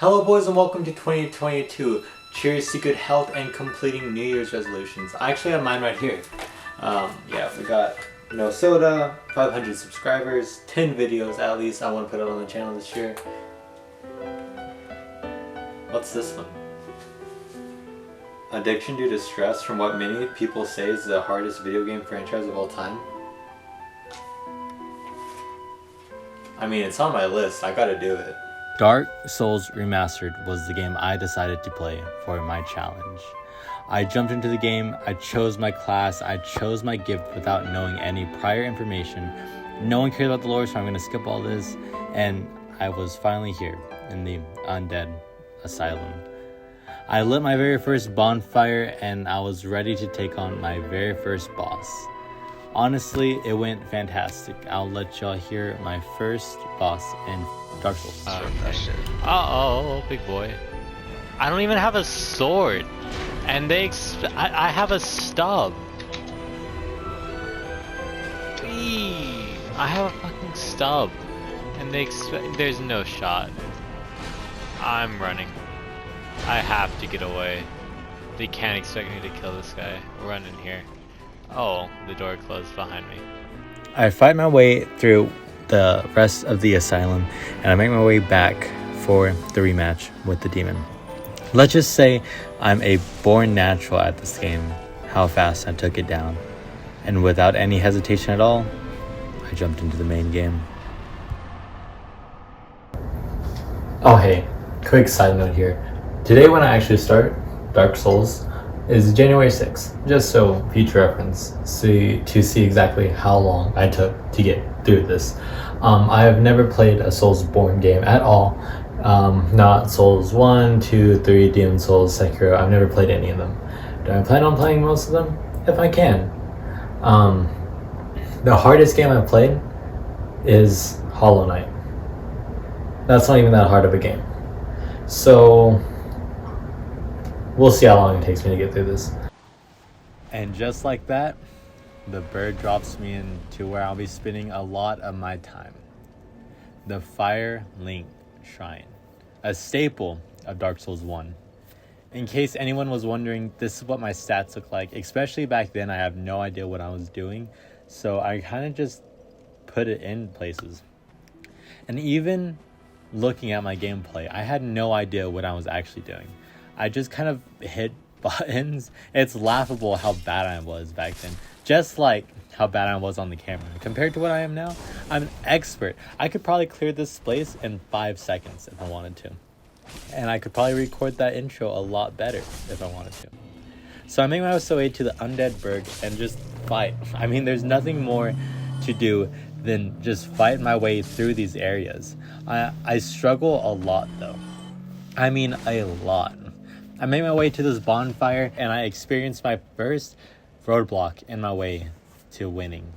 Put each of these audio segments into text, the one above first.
Hello boys and welcome to 2022. Cheers to good health and completing New Year's resolutions. I actually have mine right here. I forgot no soda, 500 subscribers, 10 videos at least I want to put out on the channel this year. What's this one? Addiction due to stress from what many people say is the hardest video game franchise of all time. I mean, it's on my list, I gotta do it. Dark Souls Remastered was the game I decided to play for my challenge. I jumped into the game, I chose my class, I chose my gift without knowing any prior information. No one cares about the lore, so I'm going to skip all this. And I was finally here in the Undead Asylum. I lit my very first bonfire and I was ready to take on my very first boss. Honestly, it went fantastic. I'll let y'all hear my first boss in Dark Souls. Uh-oh, big boy. I don't even have a sword. And I have a stub. Eee, I have a fucking stub. And there's no shot. I'm running. I have to get away. They can't expect me to kill this guy. Run in here. Oh, the door closed behind me. I fight my way through the rest of the asylum and I make my way back for the rematch with the demon. Let's just say I'm a born natural at this game, how fast I took it down. And without any hesitation at all, I jumped into the main game. Oh hey, quick side note here. Today when I actually start Dark Souls is January 6th, just so future reference, to see exactly how long I took to get through this. I have never played a Soulsborne game at all. Not Souls 1, 2, 3, Demon Souls, Sekiro. I've never played any of them. Do I plan on playing most of them? If I can. The hardest game I've played is Hollow Knight. That's not even that hard of a game. So we'll see how long it takes me to get through this. And just like that, the bird drops me into where I'll be spending a lot of my time. The Fire Link Shrine, a staple of Dark Souls 1. In case anyone was wondering, this is what my stats look like. Especially back then, I have no idea what I was doing. So I kind of just put it in places. And even looking at my gameplay, I had no idea what I was actually doing. I just kind of hit buttons. It's laughable how bad I was back then. Just like how bad I was on the camera. Compared to what I am now, I'm an expert. I could probably clear this place in 5 seconds if I wanted to. And I could probably record that intro a lot better if I wanted to. So I make my way to the Undead Burg and just fight. I mean, there's nothing more to do than just fight my way through these areas. I struggle a lot though. I mean, a lot. I made my way to this bonfire and I experienced my first roadblock in my way to winning.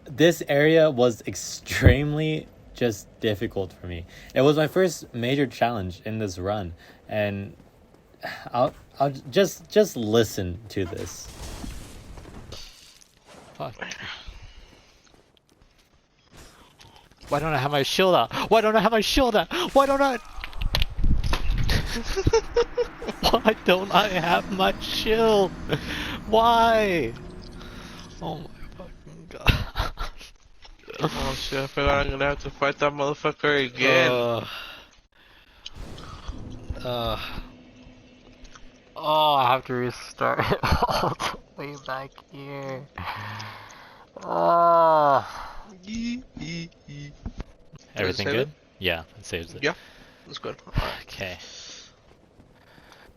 This area was extremely just difficult for me. It was my first major challenge in this run, and I'll just listen to this. Fuck. Why don't I have my shield out? Why don't I have my shield out? Why don't I? Why don't I have my shield? Why? Oh my fucking god. Oh shit, I feel like I'm gonna have to fight that motherfucker again. Oh, I have to restart it all the way back here. Everything good? Yeah, it saves it. Yeah, that's good. Okay.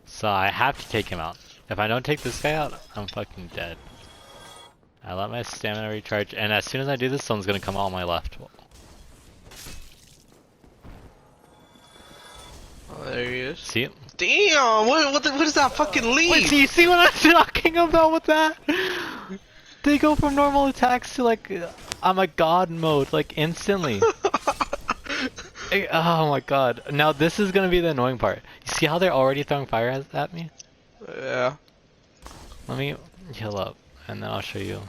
So I have to take him out. If I don't take this guy out, I'm fucking dead. I let my stamina recharge, and as soon as I do this, someone's gonna come out on my left. Oh, there he is. See it? Damn! What is that fucking lead? Wait, do you see what I'm talking about with that? They go from normal attacks to like, I'm a god mode, like instantly. Oh my god. Now this is gonna be the annoying part. You see how they're already throwing fire at me? Yeah. Let me heal up, and then I'll show you.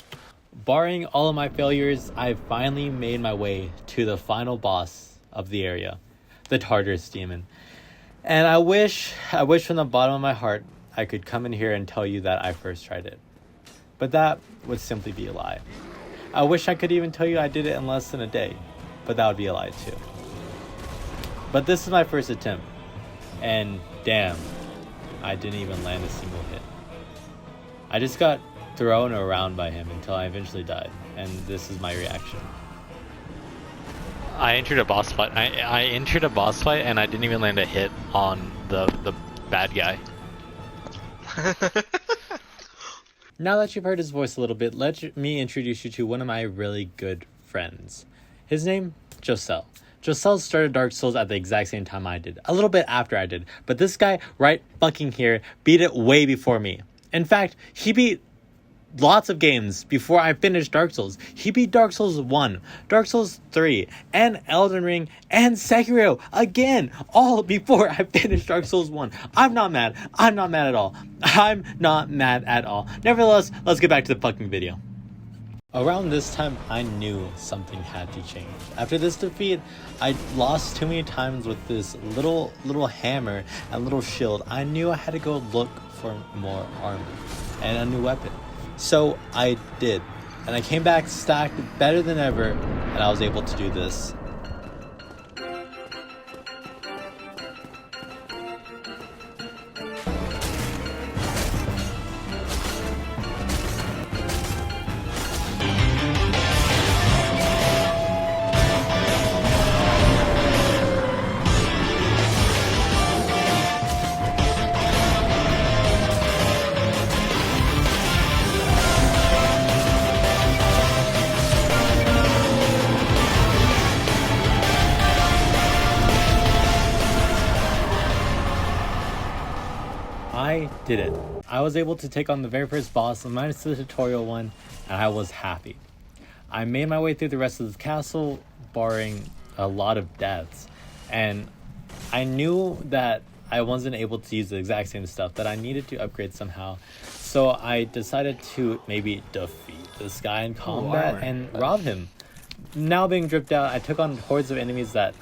Barring all of my failures, I finally made my way to the final boss of the area, the Tartarus demon. And I wish from the bottom of my heart I could come in here and tell you that I first tried it. But that would simply be a lie. I wish I could even tell you I did it in less than a day, but that would be a lie too. But this is my first attempt, and damn, I didn't even land a single hit. I just got thrown around by him until I eventually died, and this is my reaction. I entered a boss fight. I entered a boss fight and I didn't even land a hit on the bad guy. Now that you've heard his voice a little bit, let me introduce you to one of my really good friends. His name, Josel. Josel started Dark Souls at the exact same time I did. A little bit after I did. But this guy right fucking here beat it way before me. In fact, he beat lots of games before I finished Dark Souls. He beat Dark Souls 1, Dark Souls 3, and Elden Ring, and Sekiro again, all before I finished Dark Souls 1. I'm not mad. I'm not mad at all. I'm not mad at all. Nevertheless, let's get back to the fucking video. Around this time, I knew something had to change. After this defeat, I lost too many times with this little hammer and little shield. I knew I had to go look for more armor and a new weapon. So I did, and I came back stacked better than ever, and I was able to do this. I did it. I was able to take on the very first boss, minus the tutorial one, and I was happy. I made my way through the rest of the castle, barring a lot of deaths, and I knew that I wasn't able to use the exact same stuff, that I needed to upgrade somehow. So I decided to maybe defeat this guy in combat and rob him. Now being dripped out, I took on hordes of enemies that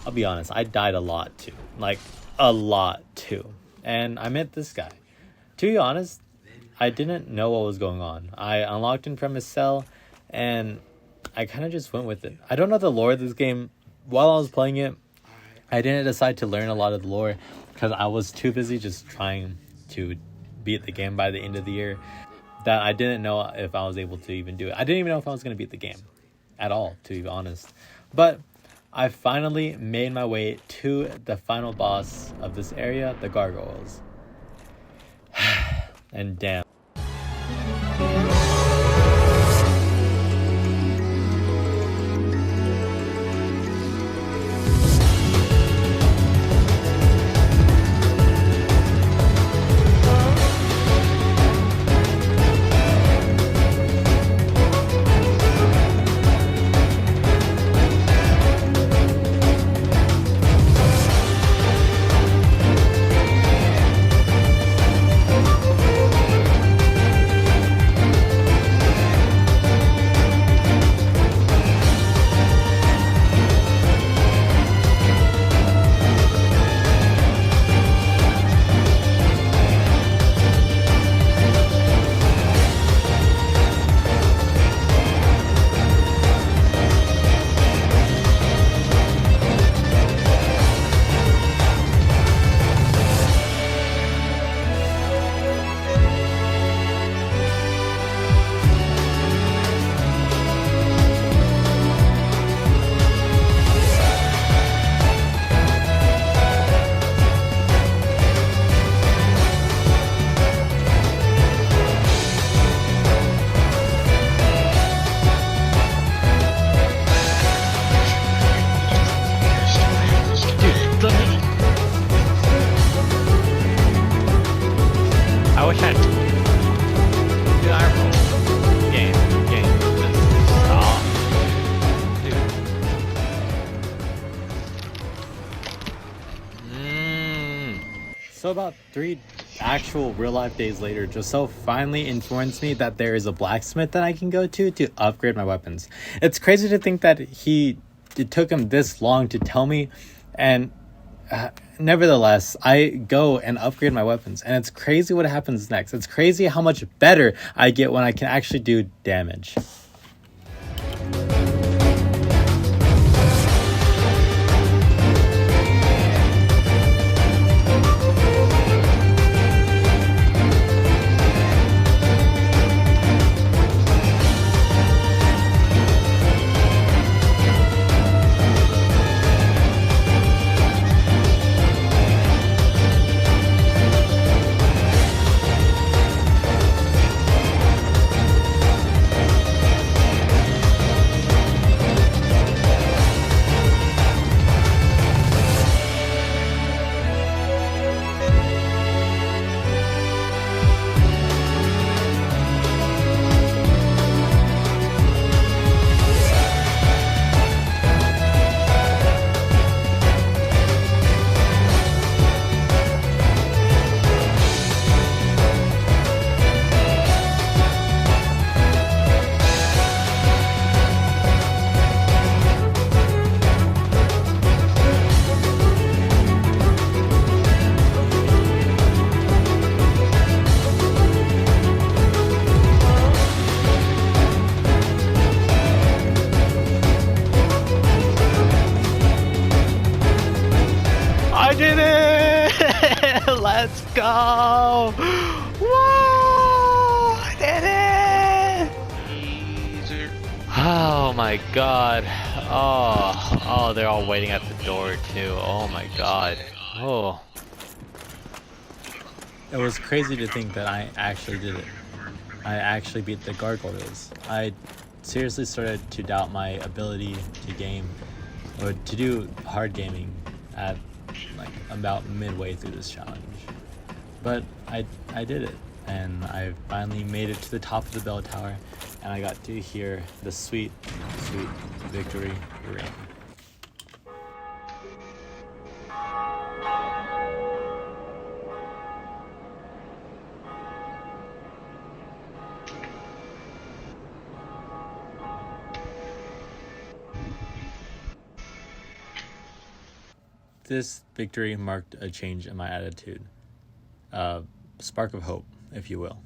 I'll be honest, I died a lot too. Like, a lot too. And I met this guy. To be honest, I didn't know what was going on. I unlocked him from his cell, and I kind of just went with it. I don't know the lore of this game. While I was playing it, I didn't decide to learn a lot of the lore because I was too busy just trying to beat the game by the end of the year that I didn't know if I was able to even do it. I didn't even know if I was going to beat the game at all, to be honest. But I finally made my way to the final boss of this area, the gargoyles. And damn. I wish I had. Dude, I roll. Game. Just stop. Dude. So about 3 actual real-life days later, Josel finally informs me that there is a blacksmith that I can go to upgrade my weapons. It's crazy to think that it took him this long to tell me, and nevertheless, I go and upgrade my weapons, and it's crazy what happens next. It's crazy how much better I get when I can actually do damage. I did it! Let's go! Whoa! I did it! Easy. Oh my god. Oh, they're all waiting at the door too. Oh my god. Oh. It was crazy to think that I actually did it. I actually beat the gargoyles. I seriously started to doubt my ability to game or to do hard gaming at like about midway through this challenge. But I did it, and I finally made it to the top of the bell tower, and I got to hear the sweet, sweet victory ring. This victory marked a change in my attitude. Spark of hope, if you will.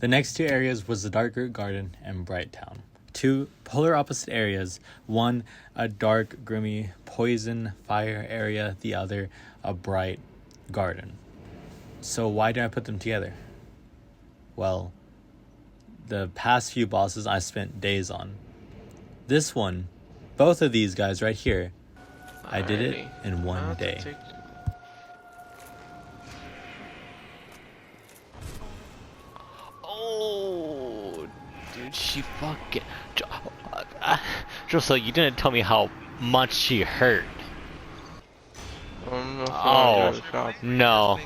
The next two areas was the Dark Root Garden and Bright Town. Two polar opposite areas. One, a dark, grimy, poison, fire area. The other, a bright garden. So why did I put them together? Well, the past few bosses I spent days on. This one, both of these guys right here, I did it in one day. Oh, dude, she fucking. Just so you didn't tell me how much she hurt. Oh, no.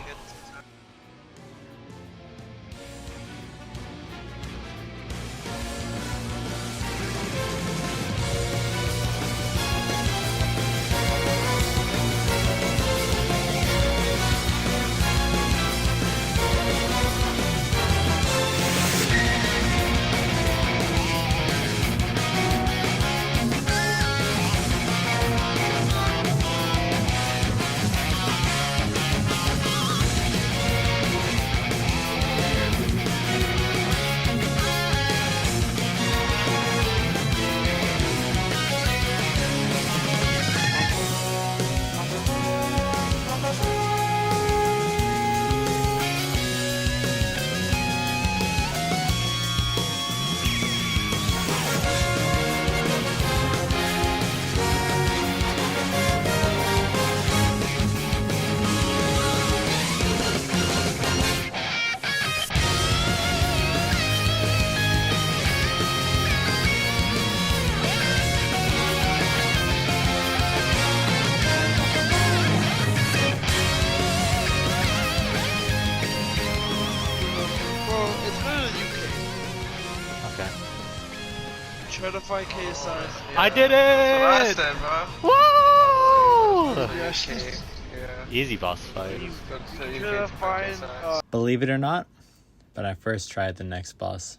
Try to find KSI. I did it! That's what I said, bro. Woo! Okay. Yeah. Easy boss fight. Try to find. Believe it or not, but I first tried the next boss.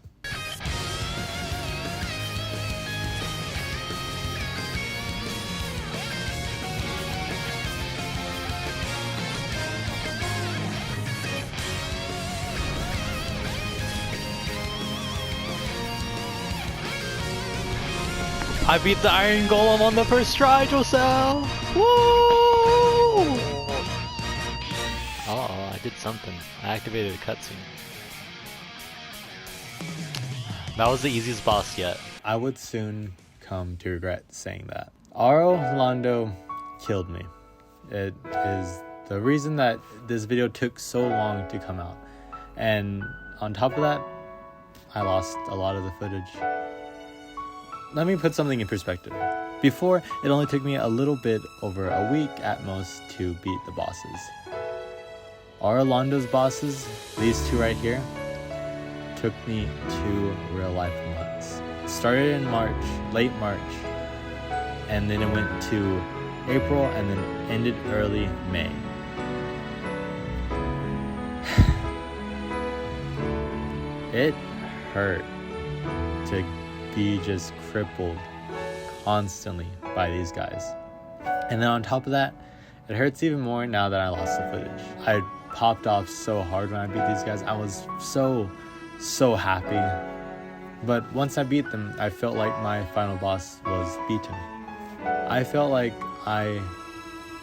I beat the Iron Golem on the first try, Josel! Woo! Oh, I did something. I activated a cutscene. That was the easiest boss yet. I would soon come to regret saying that. Anor Londo killed me. It is the reason that this video took so long to come out. And on top of that, I lost a lot of the footage. Let me put something in perspective. Before, it only took me a little bit over a week at most to beat the bosses. Anor Londo's bosses, these two right here, took me 2 real life months. It started in March, late March, and then it went to April and then ended early May. It hurt to be just crippled constantly by these guys. And then on top of that, it hurts even more now that I lost the footage. I popped off so hard when I beat these guys. I was so happy. But once I beat them, I felt like my final boss was beaten. I felt like I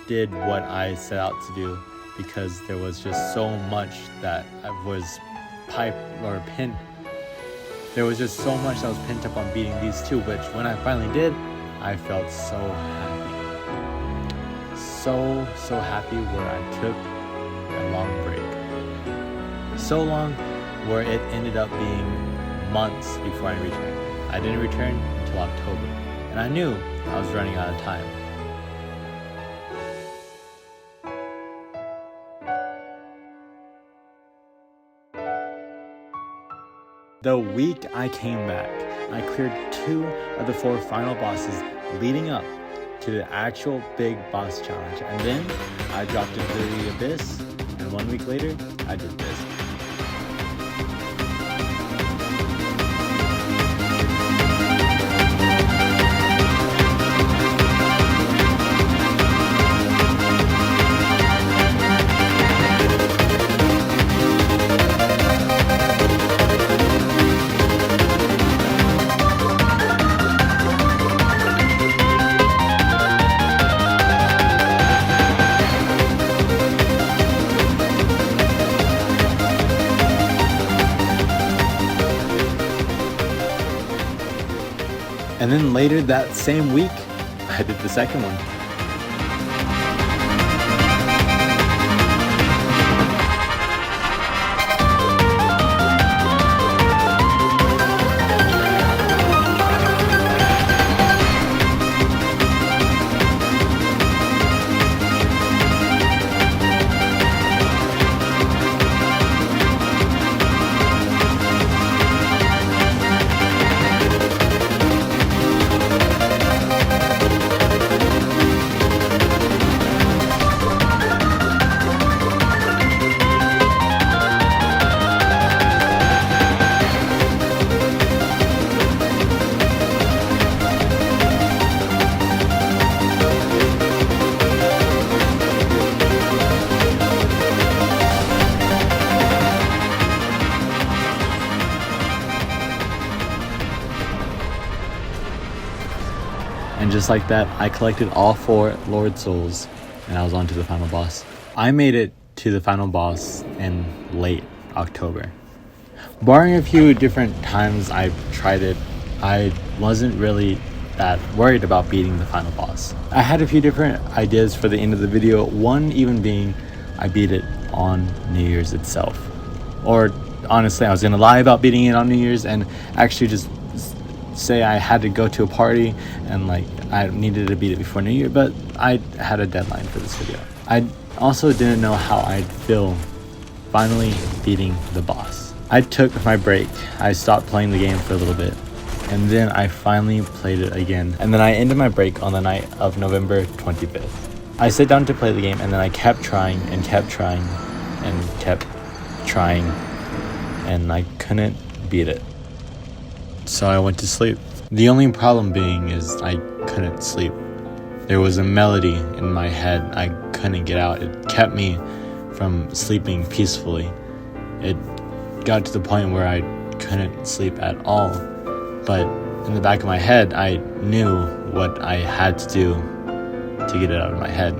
did what I set out to do because there was just so much that was pinned. There was just so much that was pent up on beating these two, which when I finally did, I felt so happy. So happy where I took a long break. So long where it ended up being months before I returned. I didn't return until October, and I knew I was running out of time. The week I came back, I cleared 2 of the 4 final bosses leading up to the actual big boss challenge, and then I dropped into the abyss, and 1 week later, I did this. And then later that same week, I did the second one. And just like that, I collected all 4 Lord Souls, and I was on to the final boss. I made it to the final boss in late October. Barring a few different times I tried it, I wasn't really that worried about beating the final boss. I had a few different ideas for the end of the video, one even being I beat it on New Year's itself. Or honestly, I was gonna lie about beating it on New Year's and actually just say I had to go to a party and like I needed to beat it before New Year, but I had a deadline for this video. I also didn't know how I'd feel finally beating the boss. I took my break. I stopped playing the game for a little bit, and then I finally played it again. And then I ended my break on the night of November 25th. I sat down to play the game, and then I kept trying and kept trying and kept trying, and I couldn't beat it. So I went to sleep. The only problem being is I couldn't sleep. There was a melody in my head I couldn't get out. It kept me from sleeping peacefully. It got to the point where I couldn't sleep at all. But in the back of my head, I knew what I had to do to get it out of my head.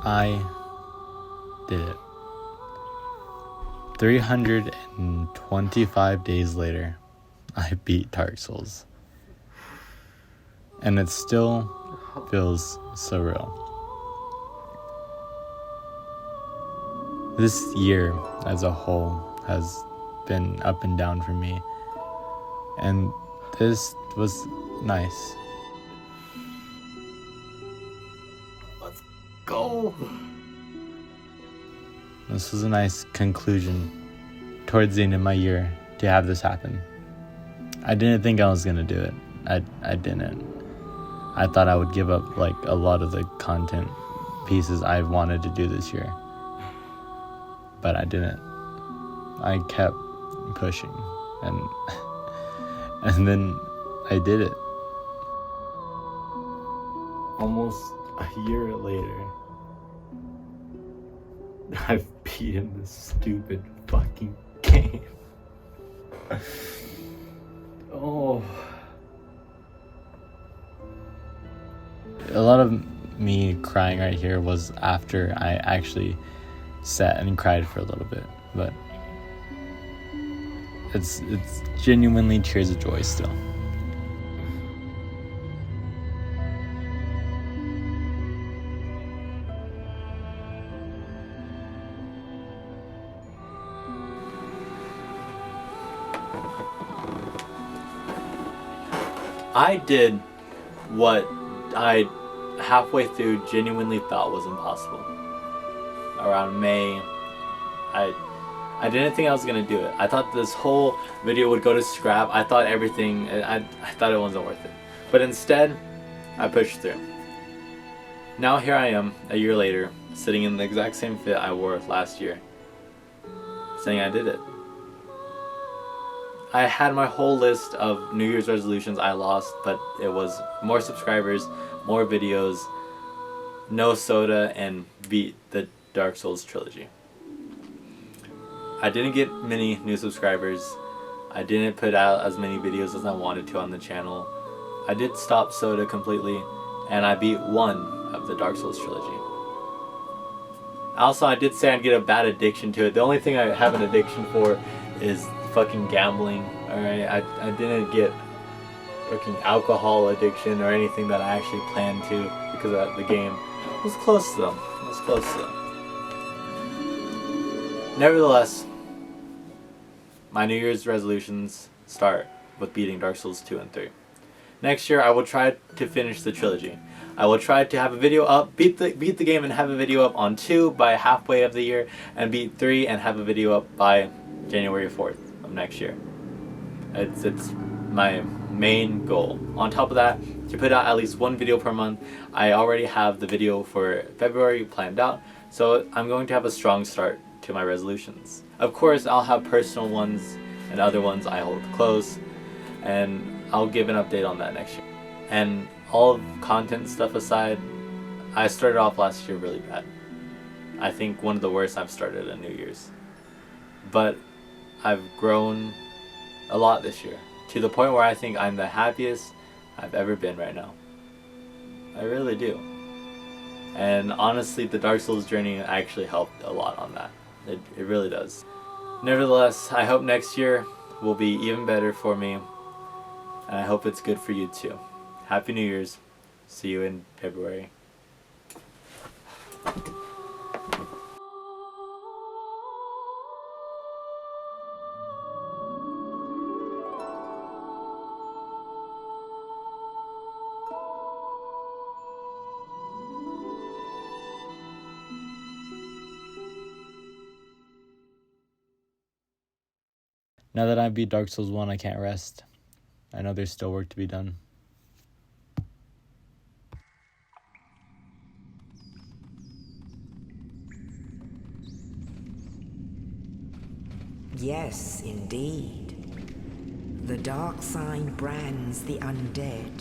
I did it. 325 days later, I beat Dark Souls. And it still feels surreal. This year as a whole has been up and down for me, and this was nice. Let's go. This was a nice conclusion towards the end of my year to have this happen. I didn't think I was gonna do it. I didn't. I thought I would give up like a lot of the content pieces I wanted to do this year, but I didn't. I kept pushing, and then I did it. Almost a year later, I've beaten this stupid fucking game. Oh. A lot of me crying right here was after I actually sat and cried for a little bit, but it's genuinely tears of joy still. I did what I halfway through genuinely thought was impossible. Around May, I didn't think I was gonna do it. I thought this whole video would go to scrap. I thought everything, I thought it wasn't worth it. But instead, I pushed through. Now here I am, a year later, sitting in the exact same fit I wore last year, saying I did it. I had my whole list of New Year's resolutions I lost, but it was more subscribers, more videos, no soda, and beat the Dark Souls trilogy. I didn't get many new subscribers. I didn't put out as many videos as I wanted to on the channel. I did stop soda completely, and I beat one of the Dark Souls trilogy. Also, I did say I'd get a bad addiction to it. The only thing I have an addiction for is fucking gambling. Alright, I didn't get fucking alcohol addiction or anything that I actually planned to, because of the game. It was close to them. It was close to them. Nevertheless, my New Year's resolutions start with beating Dark Souls 2 and 3. Next year, I will try to finish the trilogy. I will try to have a video up, beat the game and have a video up on 2 by halfway of the year, and beat 3 and have a video up by January 4th of next year. It's my main goal. On top of that, to put out at least one video per month. I already have the video for February planned out, so I'm going to have a strong start to my resolutions. Of course, I'll have personal ones and other ones I hold close, and I'll give an update on that next year. And all content stuff aside, I started off last year really bad. I think one of the worst I've started at New Year's. But I've grown a lot this year, to the point where I think I'm the happiest I've ever been right now. I really do. And honestly, the Dark Souls journey actually helped a lot on that. It really does. Nevertheless, I hope next year will be even better for me, and I hope it's good for you too. Happy New Year's. See you in February. Now that I beat Dark Souls 1, I can't rest. I know there's still work to be done. Yes, indeed. The dark sign brands the undead.